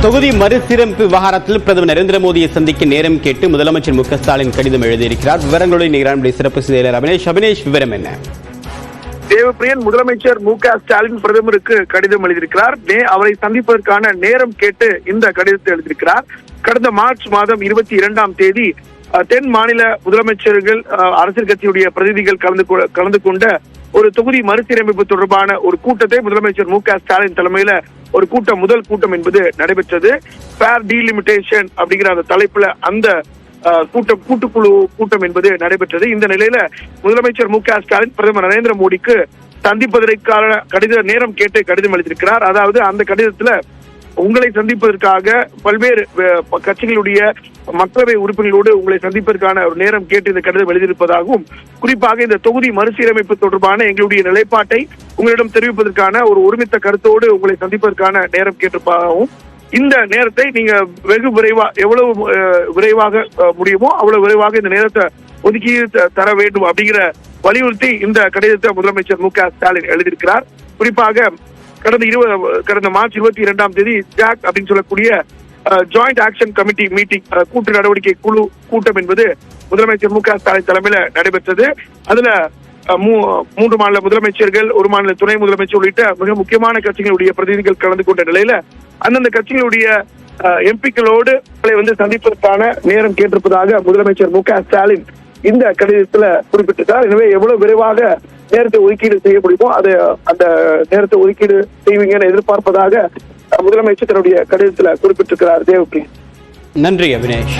தொகுதி மறுசீரமைப்பு விவகாரத்தில் பிரதமர் நரேந்திர மோடியை சந்திக்க நேரம் கேட்டு முதலமைச்சர் மு க ஸ்டாலின் கடிதம் எழுதியிருக்கிறார். விவரங்களுடன் நிகழ்ச்சி சிறப்பு செய்தியாளர் அபினேஷ் விவரம் என்ன? தேவப்பிரியன், முதலமைச்சர் மு க ஸ்டாலின் பிரதமருக்கு கடிதம் எழுதியிருக்கிறார். அவரை சந்திப்பதற்கான நேரம் கேட்டு இந்த கடிதத்தை எழுதியிருக்கிறார். கடந்த மார்ச் மாதம் 22ஆம் தேதி தென் மாநில முதலமைச்சர்கள், அரசியல் கட்சியுடைய பிரதிநிதிகள் கலந்து கொண்ட ஒரு தொகுதி மறுசீரமைப்பு தொடர்பான ஒரு கூட்டத்தை முதலமைச்சர் மு க ஸ்டாலின் தலைமையில ஒரு கூட்டம், முதல் கூட்டம் என்பது நடைபெற்றது. ஃபேர் டீலிமிட்டேஷன் அப்படிங்கிற அந்த தலைப்புல அந்த கூட்டுக்குழு கூட்டம் என்பது நடைபெற்றது. இந்த நிலையில முதலமைச்சர் மு க ஸ்டாலின் பிரதமர் நரேந்திர மோடிக்கு சந்திப்பதற்கான கடித நேரம் கேட்டு கடிதம் எழுதியிருக்கிறார். அதாவது அந்த கடிதத்துல உங்களை சந்திப்பதற்காக பல்வேறு கட்சிகளுடைய மக்களவை உறுப்பினர்களோடு உங்களை சந்திப்பதற்கான ஒரு நேரம் கேட்டு இந்த கடிதம் எழுதியிருப்பதாகவும், குறிப்பாக இந்த தொகுதி மறுசீரமைப்பு தொடர்பான எங்களுடைய நிலைப்பாட்டை உங்களிடம் தெரிவிப்பதற்கான ஒரு ஒருமித்த கருத்தோடு உங்களை சந்திப்பதற்கான நேரம் கேட்டிருப்பதாகவும், இந்த நேரத்தை நீங்க வெகு எவ்வளவு விரைவாக முடியுமோ அவ்வளவு விரைவாக இந்த நேரத்தை ஒதுக்கி தர வேண்டும் அப்படிங்கிற வலியுறுத்தி இந்த கடிதத்தை முதலமைச்சர் மு க ஸ்டாலின் எழுதியிருக்கிறார். குறிப்பாக கடந்த மார்ச் 22ஆம் தேதி ஜாக் அப்படின்னு சொல்லக்கூடிய ஜாயிண்ட் ஆக்ஷன் கமிட்டி மீட்டிங், கூட்டு நடவடிக்கை குழு கூட்டம் என்பது முதலமைச்சர் மு க ஸ்டாலின் தலைமையில நடைபெற்றது. அதுல 3 மாநில முதலமைச்சர்கள், 1 மாநில துணை முதலமைச்சர் உள்ளிட்ட மிக முக்கியமான கட்சிகளுடைய பிரதிநிதிகள் கலந்து கொண்ட நிலையில அந்தந்த கட்சிகளுடைய எம்பிக்களோடு சந்திப்பதற்கான நேரம் கேட்டிருப்பதாக முதலமைச்சர் மு க ஸ்டாலின் இந்த கடிதத்துல குறிப்பிட்டிருக்கார். எனவே எவ்வளவு விரைவாக நேரத்தை ஒதுக்கீடு செய்ய முடியுமோ அந்த நேரத்தை ஒதுக்கீடு செய்வீங்கன்னு எதிர்பார்ப்பதாக முதலமைச்சர் தன்னுடைய கடிதத்துல குறிப்பிட்டிருக்கிறார். தேவப்பிரியன், நன்றி அபினேஷ்.